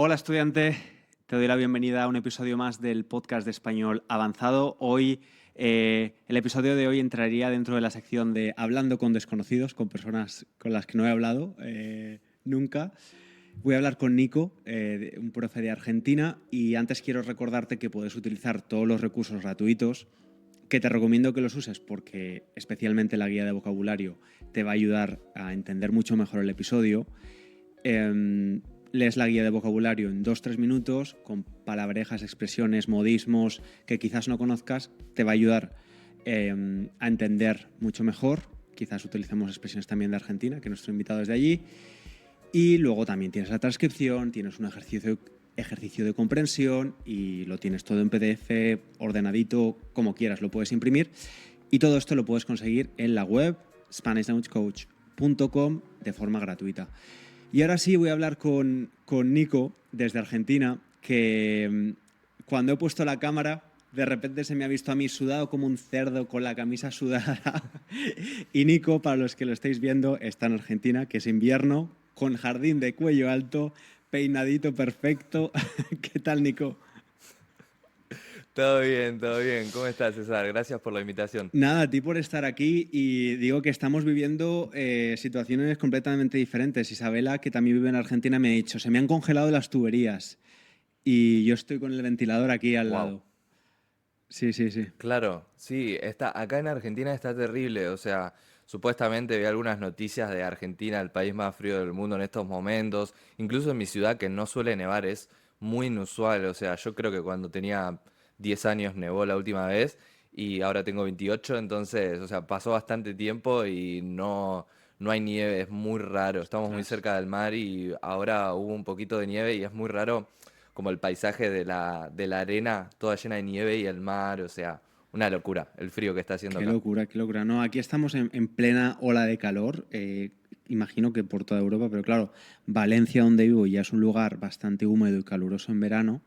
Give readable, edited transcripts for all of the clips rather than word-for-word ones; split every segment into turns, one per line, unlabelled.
Hola estudiante, te doy la bienvenida a un episodio más del podcast de español avanzado. El episodio de hoy entraría dentro de la sección de Hablando con desconocidos, con personas con las que no he hablado nunca. Voy a hablar con Nico, un profe de Argentina, y antes quiero recordarte que puedes utilizar todos los recursos gratuitos, que te recomiendo que los uses porque especialmente la guía de vocabulario te va a ayudar a entender mucho mejor el episodio. Lees la guía de vocabulario en 2-3 minutos con palabrejas, expresiones, modismos que quizás no conozcas. Te va a ayudar a entender mucho mejor. Quizás utilicemos expresiones también de Argentina, que nuestro invitado es de allí. Y luego también tienes la transcripción, tienes un ejercicio de comprensión y lo tienes todo en PDF, ordenadito, como quieras, lo puedes imprimir. Y todo esto lo puedes conseguir en la web SpanishLanguageCoach.com de forma gratuita. Y ahora sí voy a hablar con Nico desde Argentina, que cuando he puesto la cámara, de repente se me ha visto a mí sudado como un cerdo con la camisa sudada. Y Nico, para los que lo estáis viendo, está en Argentina, que es invierno, con jardín de cuello alto, peinadito perfecto. ¿Qué tal, Nico?
Todo bien, todo bien. ¿Cómo estás, César? Gracias por la invitación.
Nada, a ti por estar aquí y digo que estamos viviendo situaciones completamente diferentes. Isabela, que también vive en Argentina, me ha dicho, se me han congelado las tuberías y yo estoy con el ventilador aquí al
Wow.
lado. Sí, sí, sí.
Claro, sí, acá en Argentina está terrible. O sea, supuestamente vi algunas noticias de Argentina, el país más frío del mundo en estos momentos. Incluso en mi ciudad, que no suele nevar, es muy inusual. O sea, yo creo que cuando tenía 10 años nevó la última vez y ahora tengo 28, entonces, o sea, pasó bastante tiempo y no hay nieve, es muy raro. Estamos muy
Ostras.
cerca del mar y ahora hubo un poquito de nieve y es muy raro como el paisaje de la arena toda llena de nieve y el mar, o sea, una locura el frío que está haciendo
Qué
acá.
locura, qué locura. No, aquí estamos en plena ola de calor, imagino que por toda Europa, pero claro, Valencia, donde vivo, ya es un lugar bastante húmedo y caluroso en verano,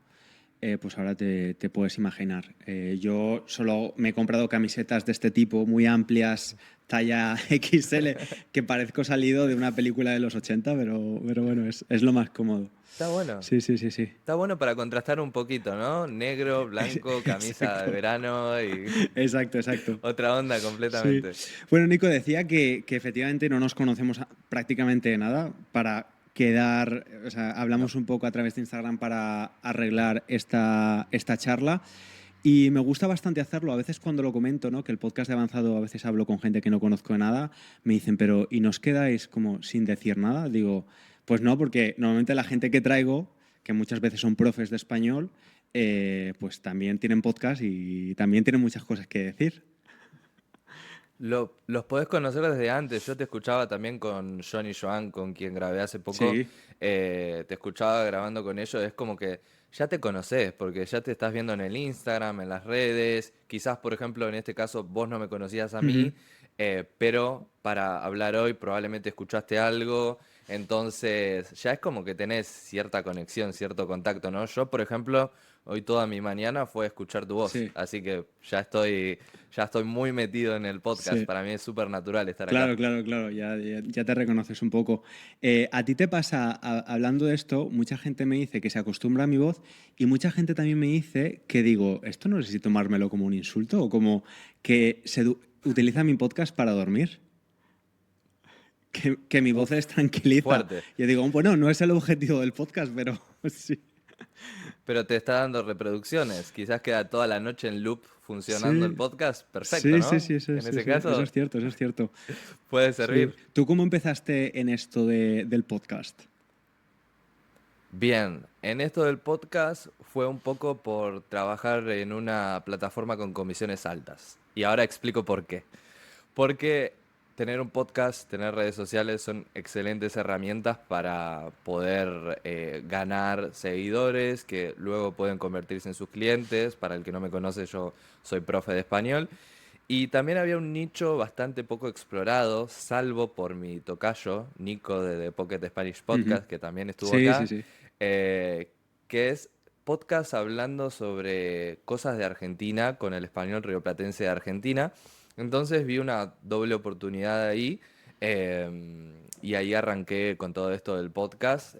pues ahora te puedes imaginar. Yo solo me he comprado camisetas de este tipo, muy amplias, talla XL, que parezco salido de una película de los 80, pero bueno, es lo más cómodo.
Está bueno.
Sí, sí, sí, sí.
Está bueno para contrastar un poquito, ¿no? Negro, blanco, camisa de
Exacto.
verano y
Exacto, exacto.
otra onda
Sí.
completamente.
Bueno, Nico decía que efectivamente no nos conocemos prácticamente de nada para quedar, o sea,
No.
hablamos un poco a través de Instagram para arreglar esta charla y me gusta bastante hacerlo. A veces cuando lo comento, ¿no? Que el podcast de Avanzado a veces hablo con gente que no conozco de nada, me dicen, pero ¿y nos quedáis como sin decir nada? Digo, pues no, porque normalmente la gente que traigo, que muchas veces son profes de español, pues también tienen podcast y también tienen muchas cosas que decir.
Los podés conocer desde antes. Yo te escuchaba también con John y Joan, con quien grabé hace poco.
Sí,
Te escuchaba grabando con ellos. Es como que ya te conoces, porque ya te estás viendo en el Instagram, en las redes. Quizás, por ejemplo, en este caso, vos no me conocías a
ujú,
mí, pero para hablar hoy probablemente escuchaste algo. Entonces, ya es como que tenés cierta conexión, cierto contacto, ¿no? Yo, por ejemplo, hoy toda mi mañana fue escuchar tu voz.
sí,
Así que ya estoy muy metido en el podcast.
sí.
Para mí es súper natural estar acá.
Claro, claro, claro, ya te reconoces un poco. ¿A ti te pasa, hablando de esto, mucha gente me dice que se acostumbra a mi voz y mucha gente también me dice que digo, esto no sé si tomármelo como un insulto o como que utiliza mi podcast para dormir? Que mi voz les
Uf,
tranquiliza.
fuerte.
Yo digo, bueno, no es el objetivo del podcast, pero sí.
Pero te está dando reproducciones. Quizás queda toda la noche en loop funcionando el
Sí,
podcast. Perfecto,
sí, sí,
¿no?
sí, sí,
En
sí,
ese
sí. Eso
caso,
es cierto, eso es cierto.
puede
Sí.
servir.
¿Tú cómo empezaste en esto del podcast?
Bien, en esto del podcast fue un poco por trabajar en una plataforma con comisiones altas. Y ahora explico por qué. Porque tener un podcast, tener redes sociales son excelentes herramientas para poder ganar seguidores que luego pueden convertirse en sus clientes. Para el que no me conoce, yo soy profe de español. Y también había un nicho bastante poco explorado, salvo por mi tocayo, Nico de The Pocket Spanish
Ujú.
Podcast, que también estuvo
Sí, sí,
acá,
sí.
eh, que es podcast hablando sobre cosas de Argentina con el español rioplatense de Argentina. Entonces vi una doble oportunidad ahí y ahí arranqué con todo esto del podcast,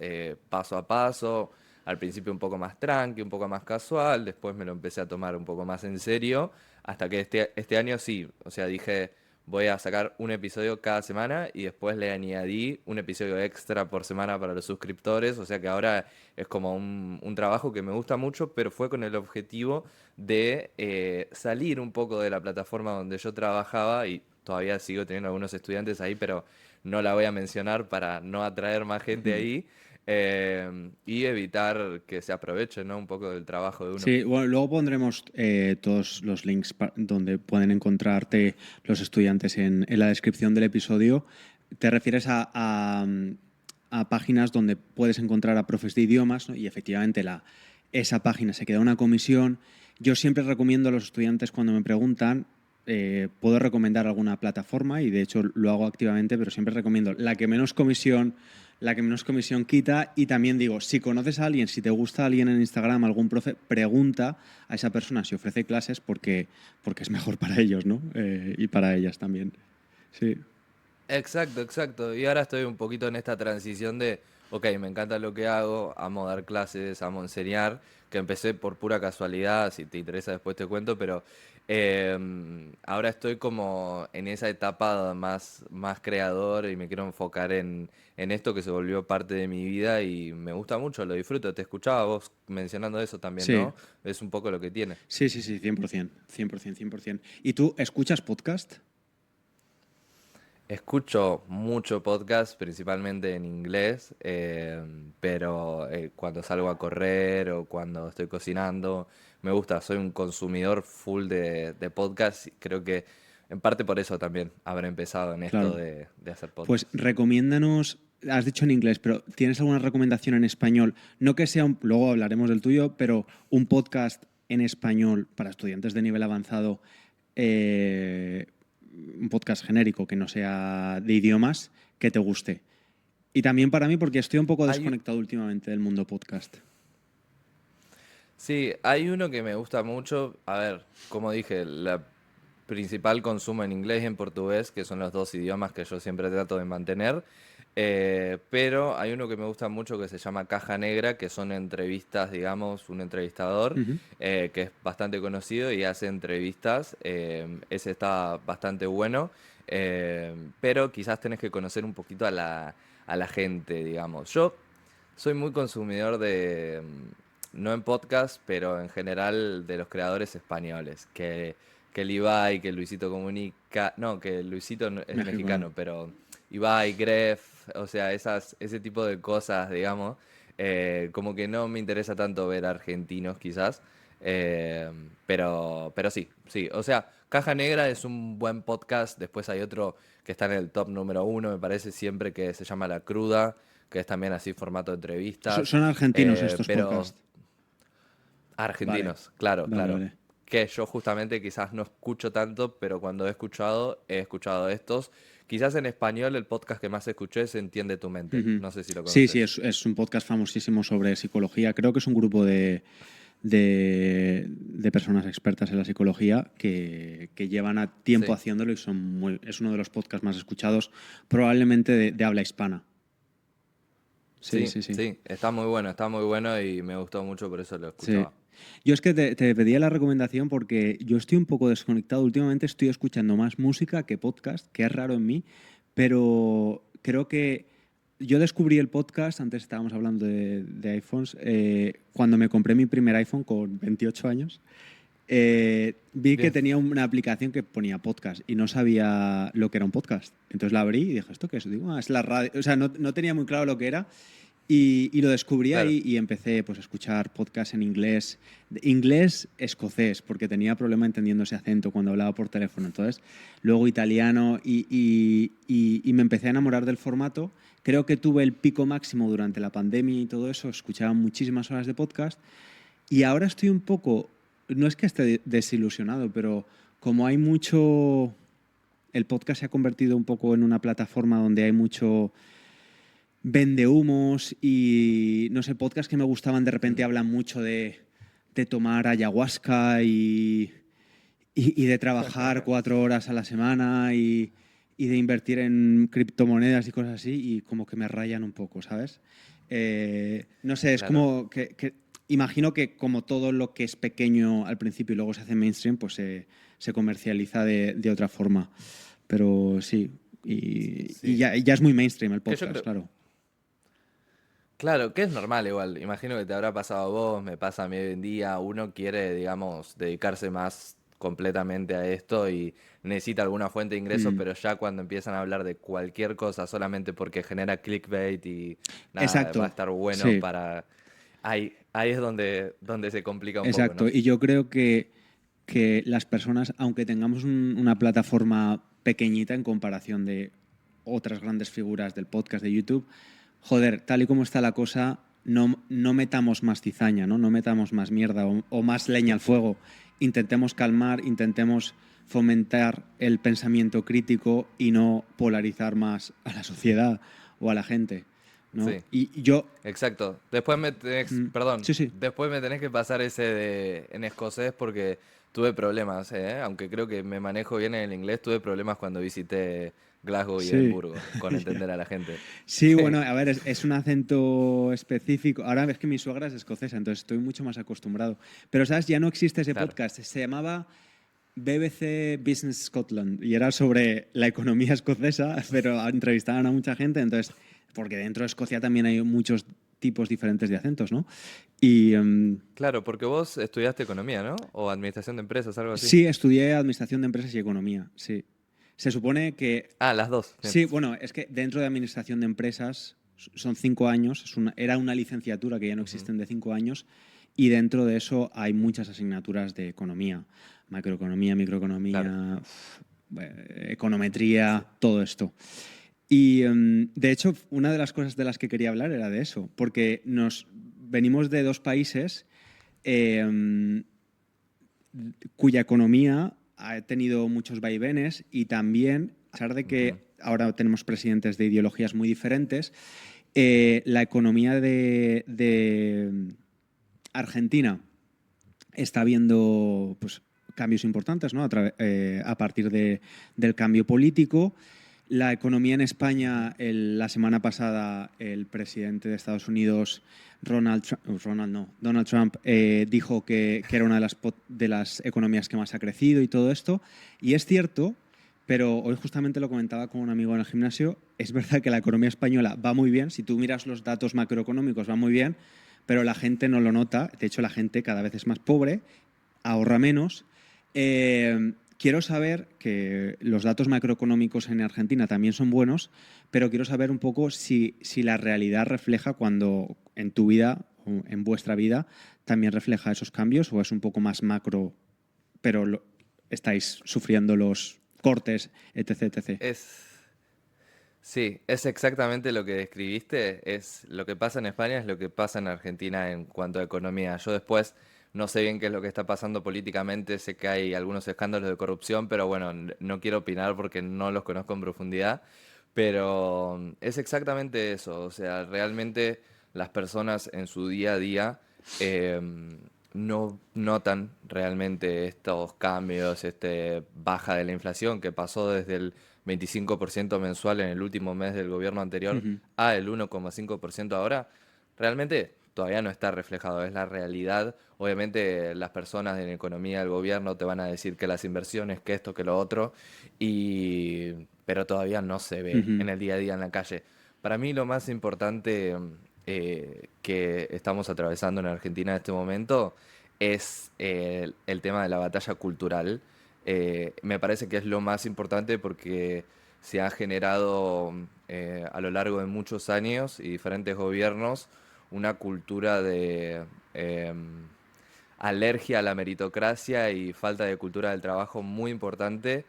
paso a paso. al principio un poco más tranqui, un poco más casual, después me lo empecé a tomar un poco más en serio, hasta que este año sí, o sea, dije, voy a sacar un episodio cada semana y después le añadí un episodio extra por semana para los suscriptores, o sea que ahora es como un trabajo que me gusta mucho, pero fue con el objetivo de salir un poco de la plataforma donde yo trabajaba y todavía sigo teniendo algunos estudiantes ahí, pero no la voy a mencionar para no atraer más gente ahí y evitar que se aproveche, ¿no? Un poco del trabajo de uno.
Sí, bueno, luego pondremos todos los links donde pueden encontrarte los estudiantes en la descripción del episodio. ¿Te refieres a páginas donde puedes encontrar a profes de idiomas, ¿no? Y efectivamente esa página se queda una comisión? Yo siempre recomiendo a los estudiantes cuando me preguntan, puedo recomendar alguna plataforma y de hecho lo hago activamente, pero siempre recomiendo la que menos comisión quita, y también digo, si conoces a alguien, si te gusta a alguien en Instagram, algún profe, pregunta a esa persona si ofrece clases porque es mejor para ellos, ¿no? Y para ellas también. Sí.
Exacto, exacto. Y ahora estoy un poquito en esta transición de, ok, me encanta lo que hago, amo dar clases, amo enseñar, que empecé por pura casualidad, si te interesa después te cuento, pero ahora estoy como en esa etapa más creador y me quiero enfocar en esto que se volvió parte de mi vida y me gusta mucho, lo disfruto. Te escuchaba vos mencionando eso también,
Sí,
¿no? Es un poco lo que tiene.
sí, sí, sí, 100%, 100%, 100%. ¿Y tú escuchas podcast?
Escucho mucho podcast, principalmente en inglés, pero cuando salgo a correr o cuando estoy cocinando, me gusta, soy un consumidor full de podcast. Y creo que en parte por eso también habré empezado en esto
Claro.
de hacer
Pues
podcast.
recomiéndanos, has dicho en inglés, pero ¿tienes alguna recomendación en español? No que sea luego hablaremos del tuyo, pero un podcast en español para estudiantes de nivel avanzado, eh, un podcast genérico que no sea de idiomas, que te guste. Y también para mí, porque estoy un poco
Hay,
desconectado últimamente del mundo podcast.
sí, hay uno que me gusta mucho. A ver, como dije, la principal consumo en inglés y en portugués, que son los dos idiomas que yo siempre trato de mantener. Pero hay uno que me gusta mucho que se llama Caja Negra, que son entrevistas, digamos, un entrevistador
Ujú.
que es bastante conocido y hace entrevistas. Ese está bastante bueno, pero quizás tenés que conocer un poquito a la gente, digamos. Yo soy muy consumidor de, no en podcast, pero en general de los creadores españoles, que el Ibai, que Luisito Comunica, no, que Luisito es
México.
mexicano, pero Ibai, Gref, o sea, ese tipo de cosas, digamos, como que no me interesa tanto ver argentinos quizás, eh, pero sí, sí, o sea, Caja Negra es un buen podcast, después hay otro que está en el top número uno, me parece siempre, que se llama La Cruda, que es también así formato de entrevistas,
Son argentinos estos
pero
podcasts. Vale,
argentinos, claro,
vale,
claro.
vale.
Que yo justamente quizás no escucho tanto, pero cuando he escuchado estos. Quizás en español el podcast que más escuché es Entiende tu mente.
Ujú.
No sé si lo
Sí, sí,
conoces.
es un podcast famosísimo sobre psicología. Creo que es un grupo de personas expertas en la psicología que llevan a tiempo
Sí,
haciéndolo y es uno de los podcasts más escuchados, probablemente de habla hispana. Sí,
sí,
sí, sí.
sí, está muy bueno y me gustó mucho, por eso lo
Sí.
escuchaba.
Yo es que te pedía la recomendación porque yo estoy un poco desconectado. Últimamente estoy escuchando más música que podcast, que es raro en mí, pero creo que yo descubrí el podcast, antes estábamos hablando de iPhones, cuando me compré mi primer iPhone con 28 años. Vi que
Bien,
tenía una aplicación que ponía podcast y no sabía lo que era un podcast. Entonces la abrí y dije, ¿esto qué es? Digo, es la radio. O sea, no tenía muy claro lo que era y lo descubrí
claro.
ahí y empecé pues, a escuchar podcasts en inglés, inglés escocés, porque tenía problema entendiendo ese acento cuando hablaba por teléfono. Entonces, luego italiano y me empecé a enamorar del formato. Creo que tuve el pico máximo durante la pandemia y todo eso, escuchaba muchísimas horas de podcast y ahora estoy un poco, no es que esté desilusionado, pero como hay mucho, el podcast se ha convertido un poco en una plataforma donde hay mucho vendehumos y, no sé, podcasts que me gustaban de repente
Mm,
hablan mucho de tomar ayahuasca y de trabajar 4 horas a la semana y de invertir en criptomonedas y cosas así y como que me rayan un poco, ¿sabes? No sé, es
Claro.
como que imagino que como todo lo que es pequeño al principio y luego se hace mainstream, pues se comercializa de otra forma. Pero sí, y
Sí.
ya es muy mainstream el
Que yo
podcast,
creo,
claro.
claro, que es normal igual. Imagino que te habrá pasado a vos, me pasa a mí hoy en día. Uno quiere, digamos, dedicarse más completamente a esto y necesita alguna fuente de ingresos,
Mm,
pero ya cuando empiezan a hablar de cualquier cosa solamente porque genera clickbait y nada, va a
exacto,
estar bueno
sí,
para... Ahí es donde se complica un poco,
exacto.
¿no?
Y yo creo que las personas, aunque tengamos una plataforma pequeñita en comparación de otras grandes figuras del podcast de YouTube, joder, tal y como está la cosa, no metamos más cizaña, ¿no? No metamos más mierda o más leña al fuego. Intentemos calmar, intentemos fomentar el pensamiento crítico y no polarizar más a la sociedad o a la gente, ¿no?
Sí.
Y yo...
Exacto. Después me tenés, perdón,
sí, sí,
después me tenés que pasar ese de en escocés porque tuve problemas, ¿eh? Aunque creo que me manejo bien en el inglés, tuve problemas cuando visité Glasgow y
sí.
Edimburgo con
Ya.
entender a la gente.
Sí, bueno, a ver, es un acento específico. Ahora ves que mi suegra es escocesa, entonces estoy mucho más acostumbrado. Pero, ¿sabes? Ya no existe ese
Claro.
podcast. Se llamaba BBC Business Scotland y era sobre la economía escocesa, pero entrevistaban a mucha gente, entonces, porque dentro de Escocia también hay muchos tipos diferentes de acentos, ¿no? Y
Claro, porque vos estudiaste economía, ¿no? O administración de empresas, algo así.
sí, estudié Administración de Empresas y Economía, sí. Se supone que
Ah, las dos. Bien.
sí, bueno, es que dentro de Administración de Empresas son 5 años, era una licenciatura que ya no
Ujú.
existen de 5 años, y dentro de eso hay muchas asignaturas de economía, macroeconomía,
Claro.
microeconomía, econometría,
Sí.
todo esto. Y de hecho, una de las cosas de las que quería hablar era de eso, porque nos venimos de dos países eh, cuya economía ha tenido muchos vaivenes y también, a pesar de
Ujú.
que ahora tenemos presidentes de ideologías muy diferentes, la economía de Argentina está viendo pues, cambios importantes, ¿no? A partir del cambio político. La economía en
Ujú.
España, la semana pasada, el presidente de Estados Unidos, Donald Trump, dijo que era una de las economías que más ha crecido y todo esto. Y es cierto, pero hoy justamente lo comentaba con un amigo en el gimnasio, es verdad que la economía española va muy bien, si tú miras los datos macroeconómicos va muy bien, pero la gente no lo nota, de hecho la gente cada vez es más pobre, ahorra menos. Quiero saber que los datos macroeconómicos en Argentina también son buenos, pero quiero saber un poco si la realidad refleja cuando en tu vida o en vuestra vida también refleja esos cambios o es un poco más macro, pero estáis sufriendo los cortes, etc, etc.
Es, sí, es exactamente lo que describiste. Es lo que pasa en España, es lo que pasa en Argentina en cuanto a economía. Yo después no sé bien qué es lo que está pasando políticamente, sé que hay algunos escándalos de corrupción, pero bueno, no quiero opinar porque no los conozco en profundidad. Pero es exactamente eso, o sea, realmente las personas en su día a día no notan realmente estos cambios, baja de la inflación que pasó desde el 25% mensual en el último mes del gobierno anterior a el 1,5% ahora, realmente todavía no está reflejado, es la realidad. Obviamente las personas en economía del gobierno te van a decir que las inversiones, que esto, que lo otro, pero todavía no se ve en el día a día en la calle. Para mí lo más importante que estamos atravesando en Argentina en este momento es el tema de la batalla cultural. Me parece que es lo más importante porque se ha generado a lo largo de muchos años y diferentes gobiernos una cultura de alergia a la meritocracia y falta de cultura del trabajo muy importante,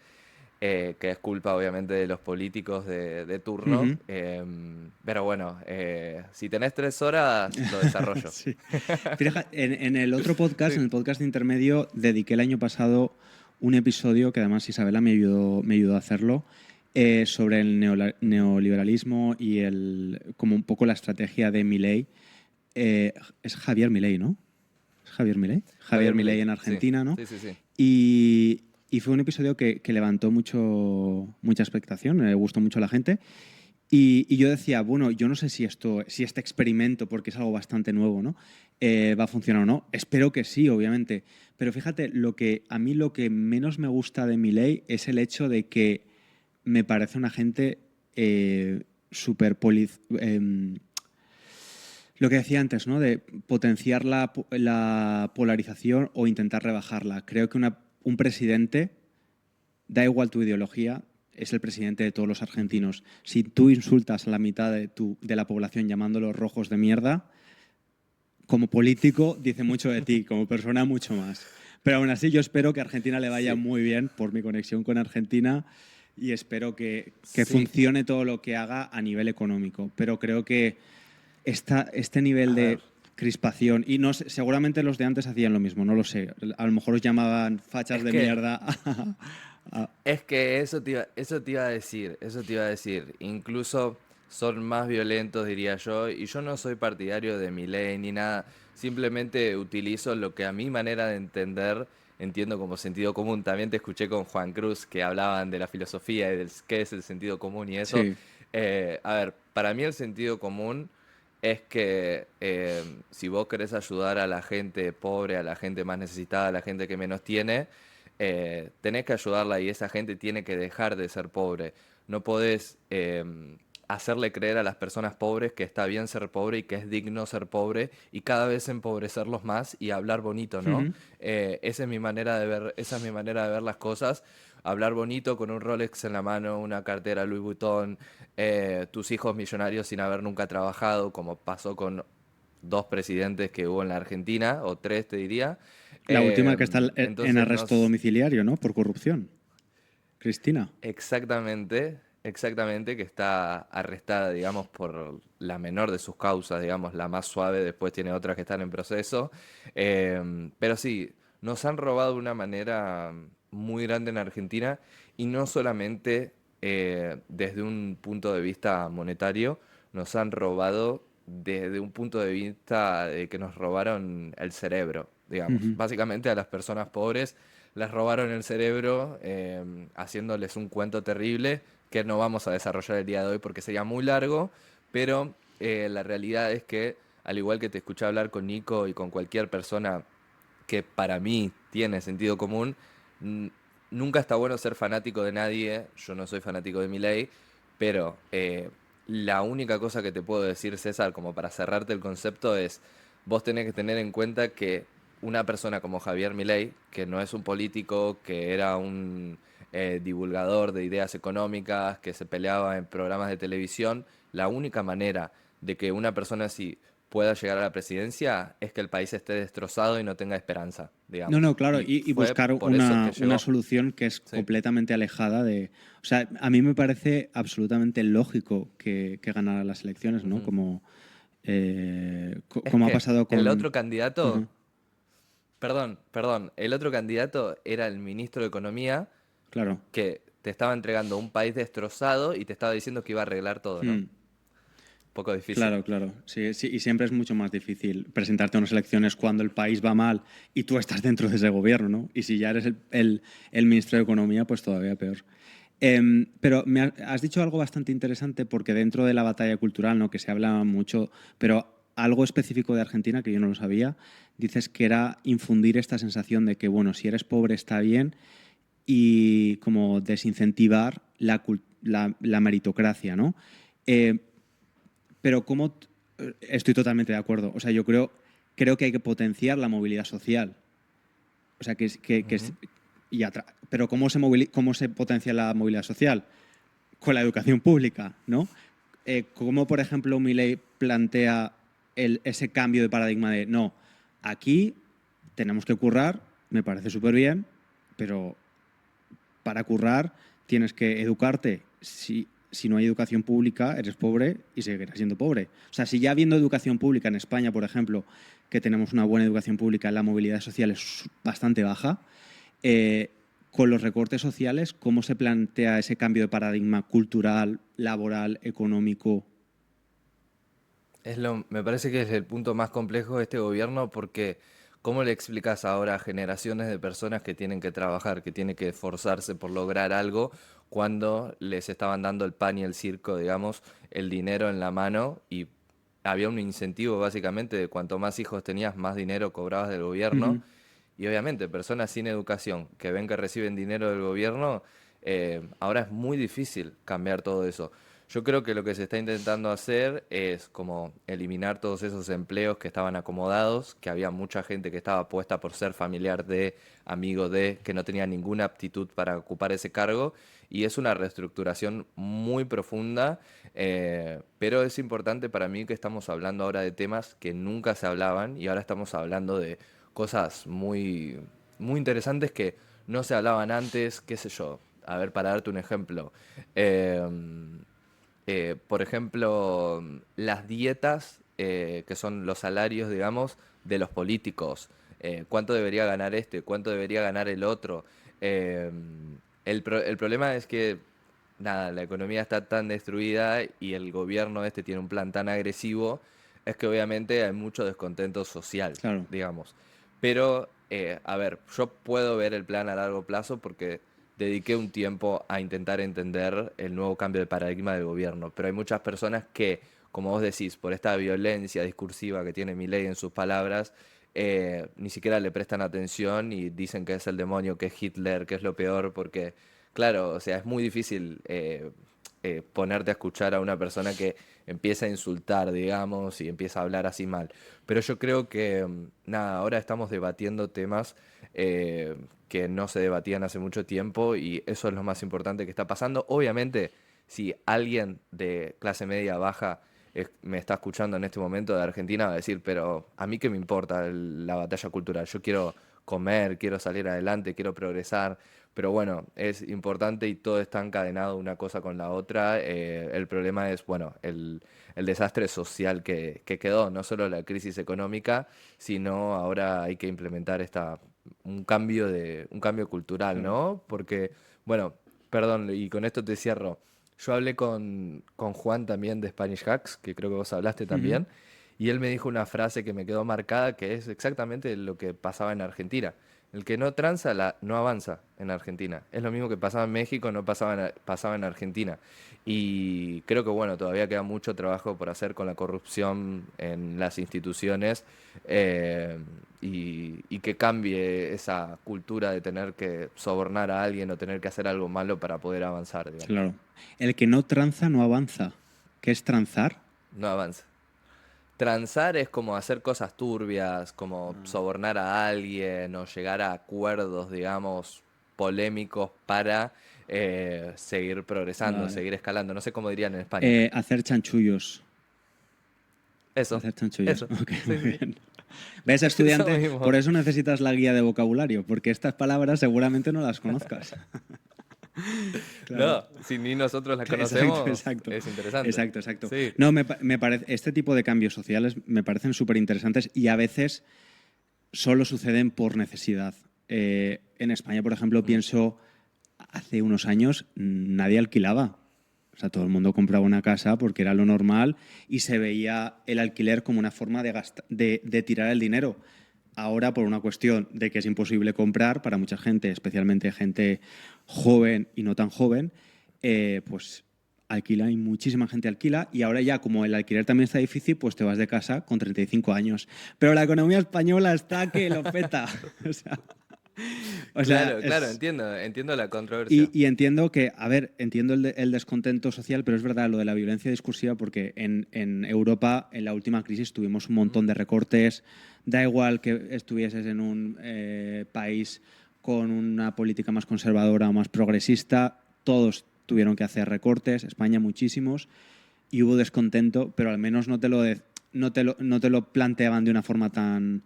que es culpa obviamente de los políticos de turno.
Ujú.
Pero bueno, si tenés 3 horas, lo desarrollo.
Sí. Fíjate, en el otro podcast,
Sí.
en el podcast de intermedio, dediqué el año pasado un episodio que además Isabela me ayudó a hacerlo sobre el
Ujú.
neoliberalismo y como un poco la estrategia de Milei. Es Javier Milei, ¿no? ¿Es Javier Milei? Javier
Javier
Milei
Milei,
en
sí,
Argentina, ¿no?
sí, sí, sí.
Y fue un episodio que levantó mucha expectación, me gustó mucho a la gente. Y yo decía, bueno, yo no sé si este experimento, porque es algo bastante nuevo, ¿no? Va a funcionar o no. Espero que sí, obviamente. Pero fíjate, a mí lo que menos me gusta de Milei es el hecho de que me parece una gente súper lo que decía antes, ¿no? De potenciar la polarización o intentar rebajarla. Creo que un presidente, da igual tu ideología, es el presidente de todos los argentinos. Si tú insultas a la mitad de la población llamándolos rojos de mierda, como político dice mucho de ti, como persona mucho más. Pero aún así yo espero que a Argentina le vaya
Sí,
muy bien por mi conexión con Argentina y espero que
sí.
funcione todo lo que haga a nivel económico. Pero creo que este nivel
A ver,
de crispación, y no sé, seguramente los de antes hacían lo mismo, no lo sé. A lo mejor os llamaban fachas
es
de
que
mierda.
Es que eso te iba a decir, eso te iba a decir. Incluso son más violentos, diría yo, y yo no soy partidario de Milei ni nada. Simplemente utilizo lo que a mi manera de entender entiendo como sentido común. También te escuché con Juan Cruz que hablaban de la filosofía y del qué es el sentido común y eso.
Sí.
A ver, para mí el sentido común es que si vos querés ayudar a la gente pobre, a la gente más necesitada, a la gente que menos tiene, tenés que ayudarla y esa gente tiene que dejar de ser pobre. No podés hacerle creer a las personas pobres que está bien ser pobre y que es digno ser pobre y cada vez empobrecerlos más y hablar bonito, ¿no?
Ujú.
Esa es mi manera de ver, esa es mi manera de ver las cosas. Hablar bonito con un Rolex en la mano, una cartera Louis Vuitton, tus hijos millonarios sin haber nunca trabajado, como pasó con dos presidentes que hubo en la Argentina, o tres te diría.
La última que está en
Entonces
arresto
nos,
domiciliario, ¿no? Por corrupción. Cristina.
exactamente, exactamente, que está arrestada, digamos, por la menor de sus causas, digamos, la más suave, después tiene otras que están en proceso. Pero sí, nos han robado de una manera muy grande en Argentina y no solamente desde un punto de vista monetario, nos han robado desde un punto de vista de que nos robaron el cerebro, digamos.
Ujú.
Básicamente a las personas pobres les robaron el cerebro haciéndoles un cuento terrible que no vamos a desarrollar el día de hoy porque sería muy largo, pero la realidad es que, al igual que te escuché hablar con Nico y con cualquier persona que para mí tiene sentido común, n- nunca está bueno ser fanático de nadie, yo no soy fanático de Milei, pero la única cosa que te puedo decir, César, como para cerrarte el concepto es, vos tenés que tener en cuenta que una persona como Javier Milei, que no es un político, que era un divulgador de ideas económicas, que se peleaba en programas de televisión, la única manera de que una persona así pueda llegar a la presidencia es que el país esté destrozado y no tenga esperanza,
No,
digamos.
no, claro,
Y
y
fue
buscar
por eso que
una
llegó.
solución que es
Sí.
completamente alejada de... O sea, a mí me parece absolutamente lógico que ganara las elecciones, ¿no?
Ujú.
Como,
Es
como ha
que
pasado
el
con...
otro candidato,
Ujú.
perdón, el otro candidato era el ministro de Economía
Claro.
que te estaba entregando un país destrozado y te estaba diciendo que iba a arreglar todo, ¿no?
Hmm.
Un poco difícil.
Claro, claro. Sí, sí, y siempre es mucho más difícil presentarte a unas elecciones cuando el país va mal y tú estás dentro de ese gobierno, ¿no? Y si ya eres el ministro de Economía, pues todavía peor. Pero has dicho algo bastante interesante porque dentro de la batalla cultural, ¿no? Que se habla mucho, pero algo específico de Argentina que yo no lo sabía, dices que era infundir esta sensación de que, bueno, si eres pobre está bien y como desincentivar la meritocracia, ¿no? Eh, pero estoy totalmente de acuerdo. O sea, creo que hay que potenciar la movilidad social. O sea,
Ujú.
pero cómo se potencia la movilidad social? Con la educación pública, ¿no? ¿Cómo, por ejemplo, Milei plantea ese cambio de paradigma de no, aquí tenemos que currar, me parece súper bien, pero para currar tienes que educarte. Si no hay educación pública, eres pobre y seguirás siendo pobre. O sea, si ya habiendo educación pública en España, por ejemplo, que tenemos una buena educación pública, la movilidad social es bastante baja, eh, con los recortes sociales, ¿cómo se plantea ese cambio de paradigma cultural, laboral, económico?
Me parece que es el punto más complejo de este gobierno porque ¿Cómo le explicas ahora a generaciones de personas que tienen que trabajar, que tienen que esforzarse por lograr algo, cuando les estaban dando el pan y el circo, digamos, el dinero en la mano y había un incentivo básicamente de cuanto más hijos tenías, más dinero cobrabas del gobierno?
Ujú.
Y obviamente personas sin educación que ven que reciben dinero del gobierno, ahora es muy difícil cambiar todo eso. Yo creo que lo que se está intentando hacer es como eliminar todos esos empleos que estaban acomodados, que había mucha gente que estaba puesta por ser familiar de, amigo de, que no tenía ninguna aptitud para ocupar ese cargo, y es una reestructuración muy profunda, pero es importante para mí que estamos hablando ahora de temas que nunca se hablaban y ahora estamos hablando de cosas muy, muy interesantes que no se hablaban antes, qué sé yo. A ver, para darte un ejemplo. em, por ejemplo, las dietas, que son los salarios, digamos, de los políticos. ¿Cuánto debería ganar este? ¿Cuánto debería ganar el otro? Eh, el problema es que, nada, la economía está tan destruida y el gobierno este tiene un plan tan agresivo, es que obviamente hay mucho descontento social,
Claro,
digamos. Pero, a ver, yo puedo ver el plan a largo plazo porque dediqué un tiempo a intentar entender el nuevo cambio de paradigma del gobierno, pero hay muchas personas que, como vos decís, por esta violencia discursiva que tiene Milei en sus palabras, ni siquiera le prestan atención y dicen que es el demonio, que es Hitler, que es lo peor, porque, claro, o sea, es muy difícil ponerte a escuchar a una persona que empieza a insultar, digamos, y empieza a hablar así mal. Pero yo creo que, nada, ahora estamos debatiendo temas eh, que no se debatían hace mucho tiempo y eso es lo más importante que está pasando. Obviamente, si alguien de clase media baja me está escuchando en este momento de Argentina, va a decir, pero a mí qué me importa la batalla cultural, yo quiero comer, quiero salir adelante, quiero progresar, pero bueno, es importante y todo está encadenado una cosa con la otra. El problema es, bueno, el desastre social que quedó, no solo la crisis económica, sino ahora hay que implementar un cambio cultural,
claro.
¿no? Porque, bueno, perdón, y con esto te cierro. Yo hablé con Juan también de Spanish Hacks, que creo que vos hablaste
Ujú.
también, y él me dijo una frase que me quedó marcada, que es exactamente lo que pasaba en Argentina. El que no tranza, no avanza en Argentina. Es lo mismo que pasaba en México, no pasaba en Argentina. Y creo que, bueno, todavía queda mucho trabajo por hacer con la corrupción en las instituciones, eh, y que cambie esa cultura de tener que sobornar a alguien o tener que hacer algo malo para poder avanzar, digamos.
Claro. El que no tranza no avanza. ¿Qué es transar?
No avanza. Transar es como hacer cosas turbias, como
Ah.
sobornar a alguien o llegar a acuerdos, digamos, polémicos para seguir progresando,
Vale.
seguir escalando. No sé cómo dirían en España.
Hacer chanchullos.
Eso,
Hacer chanchullos.
eso.
Ok,
Sí,
muy
sí, sí.
bien. ¿Ves,
Eso
estudiante? Por
mismo.
eso necesitas la guía de vocabulario, porque estas palabras seguramente no las conozcas. Claro.
No, si ni nosotros la
Exacto,
conocemos,
exacto.
es interesante.
Exacto, exacto.
Sí.
No, me parece, este tipo de cambios sociales me parecen súper interesantes y a veces solo suceden por necesidad. En España, por ejemplo,
Mm.
pienso, hace unos años nadie alquilaba. O sea, todo el mundo compraba una casa porque era lo normal y se veía el alquiler como una forma de tirar el dinero. Ahora, por una cuestión de que es imposible comprar para mucha gente, especialmente gente joven y no tan joven, pues alquila y muchísima gente alquila y ahora ya como el alquiler también está difícil, pues te vas de casa con 35 años. Pero la economía española está que lo peta. O sea,
Claro, claro,
es...
entiendo la controversia.
Y entiendo que, a ver, entiendo el descontento social, pero es verdad lo de la violencia discursiva porque en Europa en la última crisis tuvimos un
Mm.
montón de recortes. Da igual que estuvieses en un país con una política más conservadora o más progresista, todos tuvieron que hacer recortes, España muchísimos, y hubo descontento, pero al menos no te lo planteaban de una forma tan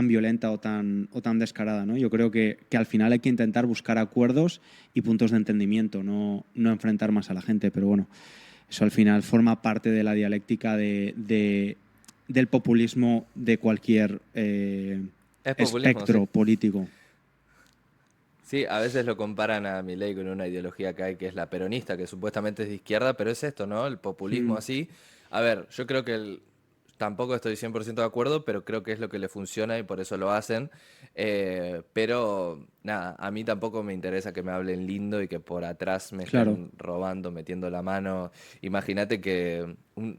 violenta o tan descarada, ¿no? Yo creo que al final hay que intentar buscar acuerdos y puntos de entendimiento, no enfrentar más a la gente, pero bueno, eso al final forma parte de la dialéctica del populismo de cualquier
Es populismo, sí.
espectro político.
Sí, a veces lo comparan a Milei con una ideología que hay que es la peronista, que supuestamente es de izquierda, pero es esto, ¿no? El populismo
Mm,
así. A ver, yo creo que tampoco estoy 100% de acuerdo, pero creo que es lo que le funciona y por eso lo hacen. Pero nada, a mí tampoco me interesa que me hablen lindo y que por atrás me
Claro.
estén robando, metiendo la mano. Imagínate que,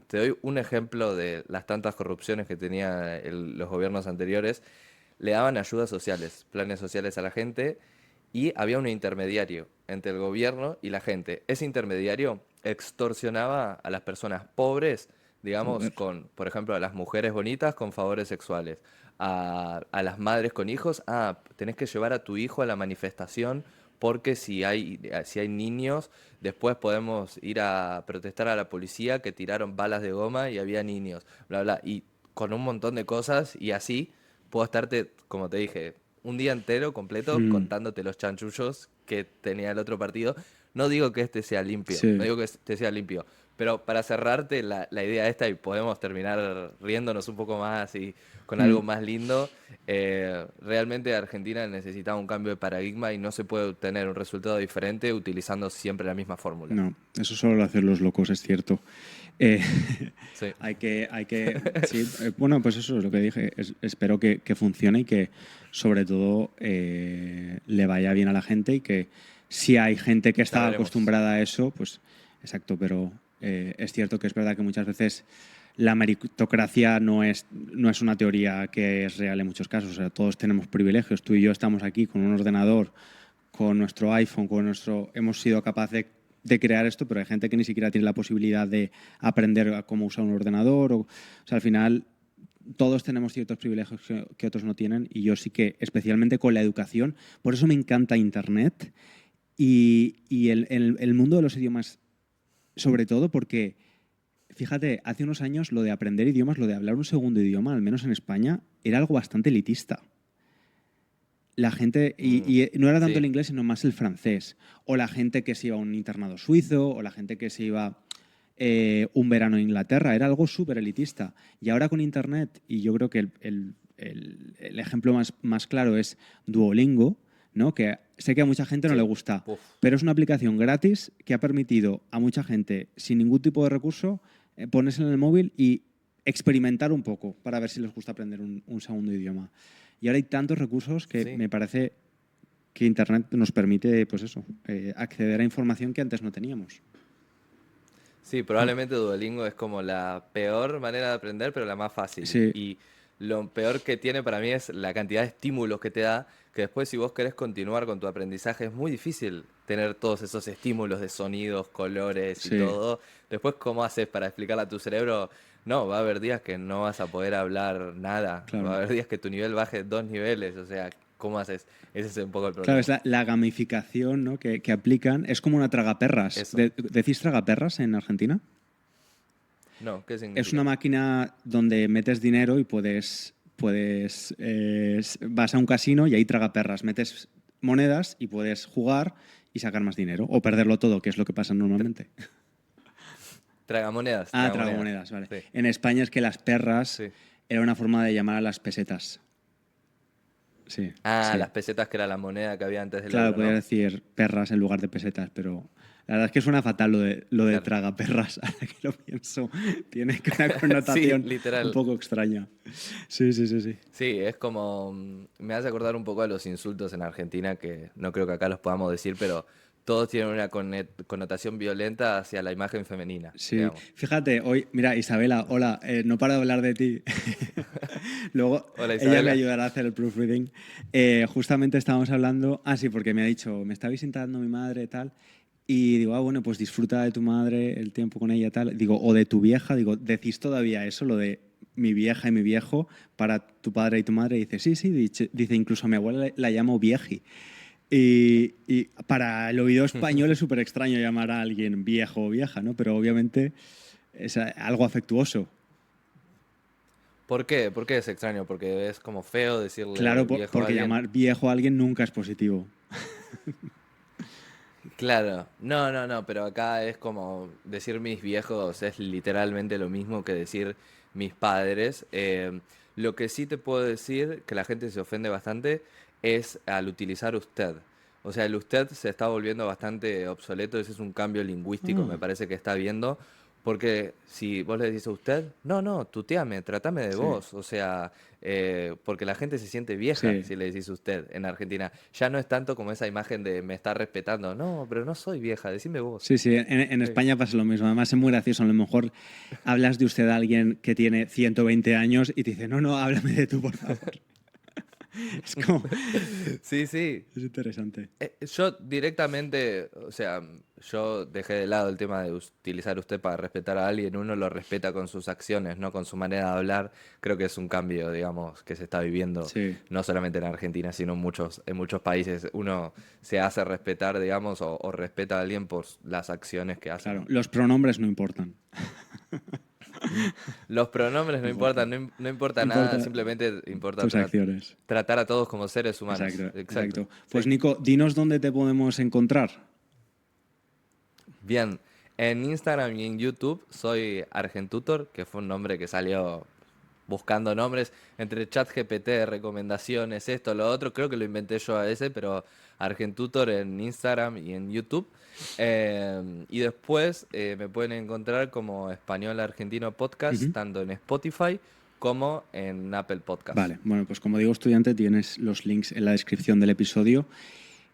te doy un ejemplo de las tantas corrupciones que tenía los gobiernos anteriores. Le daban ayudas sociales, planes sociales a la gente y había un intermediario entre el gobierno y la gente. Ese intermediario extorsionaba a las personas pobres, digamos,
Joder.
con, por ejemplo, a las mujeres bonitas con favores sexuales, a las madres con hijos, tenés que llevar a tu hijo a la manifestación porque si hay niños, después podemos ir a protestar a la policía que tiraron balas de goma y había niños, bla, bla, y con un montón de cosas y así puedo estarte, como te dije, un día entero completo
Mm,
contándote los chanchullos que tenía el otro partido. No digo que este sea limpio, no
sí.
digo que este sea limpio, pero para cerrarte la idea esta y podemos terminar riéndonos un poco más y con
Mm,
algo más lindo, realmente Argentina necesitaba un cambio de paradigma y no se puede obtener un resultado diferente utilizando siempre la misma fórmula.
no, eso solo lo hacen los locos, es cierto. Eh,
Sí,
sí, bueno, pues eso es lo que dije. Espero que funcione y que sobre todo le vaya bien a la gente y que si hay gente que
ya
está
veremos.
acostumbrada a eso, pues exacto, pero es cierto que es verdad que muchas veces la meritocracia no es una teoría que es real en muchos casos. O sea, todos tenemos privilegios. Tú y yo estamos aquí con un ordenador, con nuestro iPhone, hemos sido capaces de crear esto, pero hay gente que ni siquiera tiene la posibilidad de aprender a cómo usar un ordenador. O sea, al final todos tenemos ciertos privilegios que otros no tienen y yo sí que, especialmente con la educación, por eso me encanta Internet y el mundo de los idiomas, sobre todo porque, fíjate, hace unos años lo de aprender idiomas, lo de hablar un segundo idioma, al menos en España, era algo bastante elitista. La gente,
Mm,
y no era tanto el
sí,
inglés, sino más el francés. O la gente que se iba a un internado suizo, o la gente que se iba un verano a Inglaterra. Era algo súper elitista. Y ahora con Internet, y yo creo que el ejemplo más claro es Duolingo, ¿no? Que sé que a mucha gente no le
sí.
gusta,
Uf.
pero es una aplicación gratis que ha permitido a mucha gente, sin ningún tipo de recurso, ponerse en el móvil y experimentar un poco para ver si les gusta aprender un segundo idioma. Y ahora hay tantos recursos que
Sí.
me parece que Internet nos permite, pues eso, acceder a información que antes no teníamos.
Sí,
Mm.
probablemente Duolingo es como la peor manera de aprender, pero la más fácil.
Sí,
Y lo peor que tiene para mí es la cantidad de estímulos que te da, que después si vos querés continuar con tu aprendizaje es muy difícil tener todos esos estímulos de sonidos, colores y
sí,
todo. Después, ¿cómo haces para explicarle a tu cerebro? No, va a haber días que no vas a poder hablar nada. Va a
claro.
haber días que tu nivel baje 2 niveles. O sea, ¿cómo haces? Ese es un poco el
Claro, es
problema.
la gamificación, ¿no? que aplican. Es como una tragaperras.
Eso.
¿Decís tragaperras en Argentina?
No, ¿qué
Es una
significa?
máquina donde metes dinero y vas a un casino y ahí tragaperras. Metes monedas y puedes jugar y sacar más dinero. O perderlo todo, que es lo que pasa
Tra-
normalmente.
Tragamonedas,
Ah,
tragamonedas.
tragamonedas, vale.
Sí,
En España es que las perras
sí.
era una forma de llamar a las pesetas. Sí,
Las
sí.
pesetas que era la moneda que había antes del
Claro,
euro,
podría
¿no?
decir perras en lugar de pesetas, pero la verdad es que suena fatal lo de
Claro.
tragaperras. Ahora que lo pienso, tiene una
Sí,
connotación un
literal.
poco extraña. Sí, sí, sí, sí.
Sí, es como, me hace acordar un poco a los insultos en Argentina, que no creo que acá los podamos decir, pero todos tienen una connotación violenta hacia la imagen femenina,
Sí,
digamos.
fíjate, hoy, mira, Isabela, hola, no paro de hablar de ti. Luego
Hola
ella me
Isabela.
ayudará a hacer el proofreading. Justamente estábamos hablando, sí, porque me ha dicho, me está visitando mi madre y tal, y digo, bueno, pues disfruta de tu madre, el tiempo con ella y tal. Digo, o de tu vieja, digo, ¿decís todavía eso, lo de mi vieja y mi viejo para tu padre y tu madre? Y dice, sí, sí, dice, incluso a mi abuela la llamo vieji. Y para el oído español es súper extraño llamar a alguien viejo o vieja, ¿no? Pero obviamente es algo afectuoso.
¿Por qué? ¿Por qué es extraño? Porque es como feo
Claro,
decirle viejo a
porque
alguien.
llamar viejo a alguien nunca es positivo.
Claro, no, no, no, pero acá es como decir mis viejos es literalmente lo mismo que decir mis padres. Lo que sí te puedo decir, que la gente se ofende bastante, es al utilizar usted. O sea, el usted se está volviendo bastante obsoleto, ese es un cambio lingüístico,
Ah,
me parece que está habiendo, Porque si vos le decís a usted, no, tuteame, tratame de
Sí,
vos. O sea, porque la gente se siente vieja
sí.
si le decís usted en Argentina. Ya no es tanto como esa imagen de me está respetando. No, pero no soy vieja, decime vos.
Sí, sí, en
Eh,
España pasa lo mismo. Además es muy gracioso. A lo mejor hablas de usted a alguien que tiene 120 años y te dice, no, háblame de tú, por favor. Es como...
Sí, sí.
Es interesante.
Yo directamente, o sea, yo dejé de lado el tema de utilizar usted para respetar a alguien. Uno lo respeta con sus acciones, no con su manera de hablar. Creo que es un cambio, digamos, que se está viviendo
Sí,
no solamente en Argentina, sino en muchos países. Uno se hace respetar, digamos, o respeta a alguien por las acciones que hace,
claro.
¿no?
Los pronombres no importan.
Los pronombres no
No importan.
importan, no importa nada,
Importa
simplemente importa
tus acciones.
tratar a todos como seres
Exacto,
humanos. Exacto.
exacto. Pues
Sí.
Nico, dinos dónde te podemos encontrar.
Bien, en Instagram y en YouTube soy Argentutor, que fue un nombre que salió buscando nombres entre ChatGPT, recomendaciones, esto, lo otro. Creo que lo inventé yo a ese, pero Argentutor en Instagram y en YouTube. Y después me pueden encontrar como Español Argentino Podcast,
Ujú.
tanto en Spotify como en Apple Podcast.
Vale, bueno, pues como digo, estudiante, tienes los links en la descripción del episodio.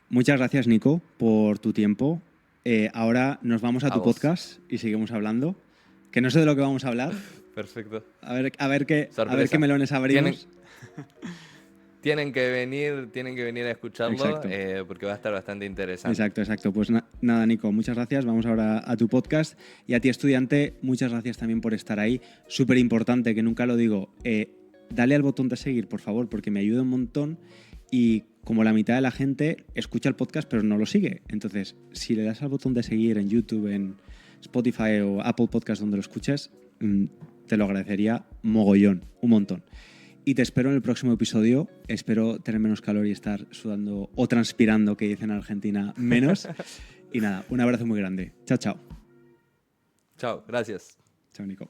Muchas gracias, Nico, por tu tiempo. Ahora nos vamos a
A
tu
vos.
podcast y seguimos hablando. Que no sé de lo que vamos a hablar.
Perfecto.
A ver qué
Sorpresa.
melones
Tienen,
abrimos.
tienen que venir a escucharlo
Exacto.
porque va a estar bastante interesante.
Exacto, exacto. Pues nada, Nico, muchas gracias. Vamos ahora a tu podcast. Y a ti, estudiante, muchas gracias también por estar ahí. Súper importante, que nunca lo digo. Dale al botón de seguir, por favor, porque me ayuda un montón. Y como la mitad de la gente escucha el podcast, pero no lo sigue. Entonces, si le das al botón de seguir en YouTube, en Spotify o Apple Podcast, donde lo escuches, te lo agradecería mogollón, un montón. Y te espero en el próximo episodio. Espero tener menos calor y estar sudando o transpirando, que dicen en Argentina, menos. Y nada, un abrazo muy grande. Chao, chao.
Chao, gracias.
Chao, Nico.